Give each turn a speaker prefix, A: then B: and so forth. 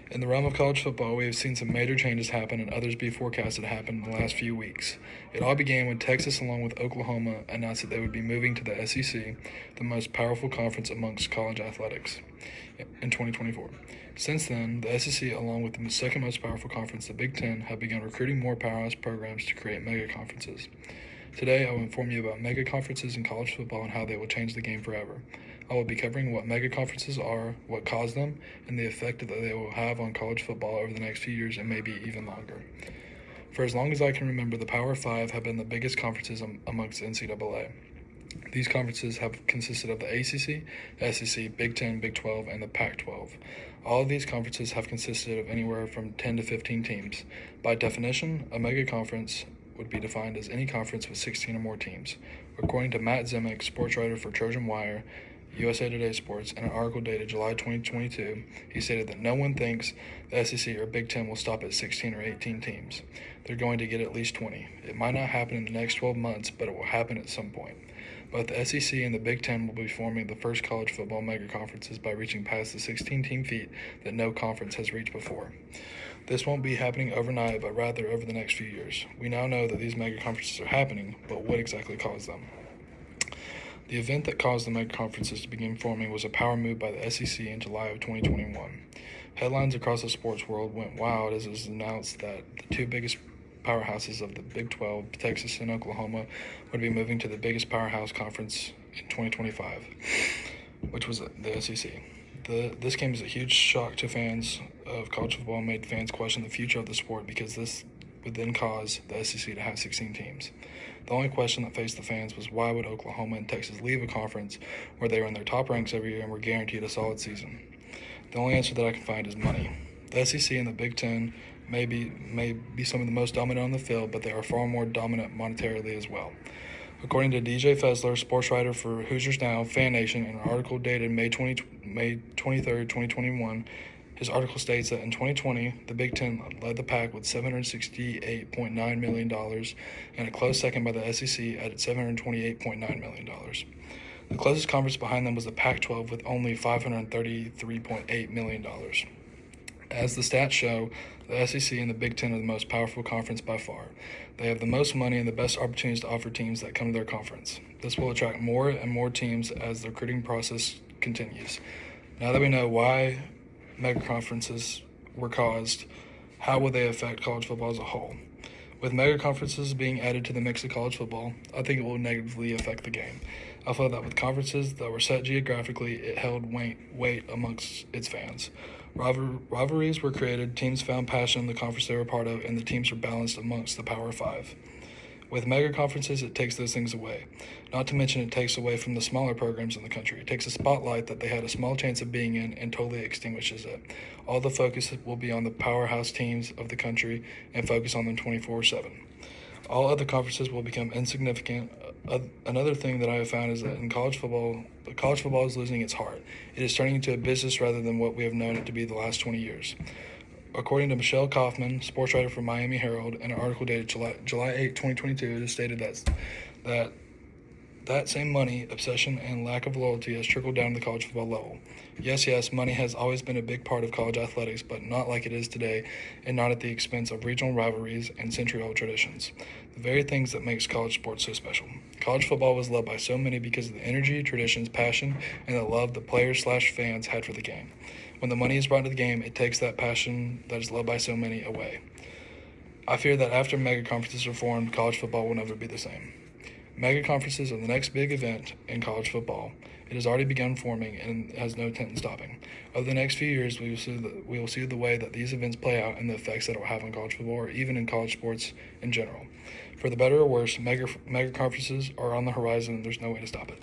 A: In the realm of college football, we have seen some major changes happen and others be forecasted to happen in the last few weeks. It all began when Texas, along with Oklahoma, announced that they would be moving to the SEC, the most powerful conference amongst college athletics, in 2024. Since then, the SEC, along with the second most powerful conference, the Big Ten, have begun recruiting more powerhouse programs to create mega conferences. Today, I will inform you about mega conferences in college football and how they will change the game forever. I will be covering what mega conferences are, what caused them, and the effect that they will have on college football over the next few years and maybe even longer. For as long as I can remember, the Power Five have been the biggest conferences amongst NCAA. These conferences have consisted of the ACC, SEC, Big Ten, Big 12, and the Pac-12. All of these conferences have consisted of anywhere from 10 to 15 teams. By definition, a mega conference would be defined as any conference with 16 or more teams. According to Matt Zemek, sports writer for Trojan Wire, USA Today Sports, in an article dated July 2022, he stated that no one thinks the SEC or Big Ten will stop at 16 or 18 teams. They're going to get at least 20. It might not happen in the next 12 months, but it will happen at some point. Both the SEC and the Big Ten will be forming the first college football mega conferences by reaching past the 16-team feat that no conference has reached before. This won't be happening overnight, but rather over the next few years. We now know that these mega conferences are happening, but what exactly caused them? The event that caused the mega conferences to begin forming was a power move by the SEC in July of 2021. Headlines across the sports world went wild as it was announced that the two biggest powerhouses of the Big 12, Texas and Oklahoma, would be moving to the biggest powerhouse conference in 2025, which was the SEC. This came as a huge shock to fans of college football and made fans question the future of the sport because this would then cause the SEC to have 16 teams. The only question that faced the fans was why would Oklahoma and Texas leave a conference where they were in their top ranks every year and were guaranteed a solid season? The only answer that I can find is money. The SEC and the Big Ten may be some of the most dominant on the field, but they are far more dominant monetarily as well. According to DJ Fessler, sports writer for Hoosiers Now, Fan Nation, in an article dated May 23rd, 2021, his article states that in 2020, the Big Ten led the pack with $768.9 million and a close second by the SEC at $728.9 million. The closest conference behind them was the Pac-12 with only $533.8 million. As the stats show, the SEC and the Big Ten are the most powerful conference by far. They have the most money and the best opportunities to offer teams that come to their conference. This will attract more and more teams as the recruiting process continues. Now that we know why mega conferences were caused, how will they affect college football as a whole? With mega conferences being added to the mix of college football, I think it will negatively affect the game. I feel that with conferences that were set geographically, it held weight amongst its fans. Rivalries were created, teams found passion in the conference they were part of, and the teams were balanced amongst the Power Five. With mega conferences, it takes those things away. Not to mention it takes away from the smaller programs in the country. It takes a spotlight that they had a small chance of being in and totally extinguishes it. All the focus will be on the powerhouse teams of the country and focus on them 24/7. All other conferences will become insignificant. Another thing that I have found is that in college football is losing its heart. It is turning into a business rather than what we have known it to be the last 20 years. According to Michelle Kaufman, sports writer for Miami Herald, in an article dated July 8, 2022, it is stated that same money, obsession, and lack of loyalty has trickled down to the college football level. Yes, money has always been a big part of college athletics, but not like it is today, and not at the expense of regional rivalries and century-old traditions. The very things that makes college sports so special. College football was loved by so many because of the energy, traditions, passion, and the love the players/fans had for the game. When the money is brought to the game, it takes that passion that is loved by so many away. I fear that after mega conferences are formed, college football will never be the same. Mega conferences are the next big event in college football. It has already begun forming and has no intent in stopping. Over the next few years, we will see the way that these events play out and the effects that it will have on college football or even in college sports in general. For the better or worse, mega conferences are on the horizon and there's no way to stop it.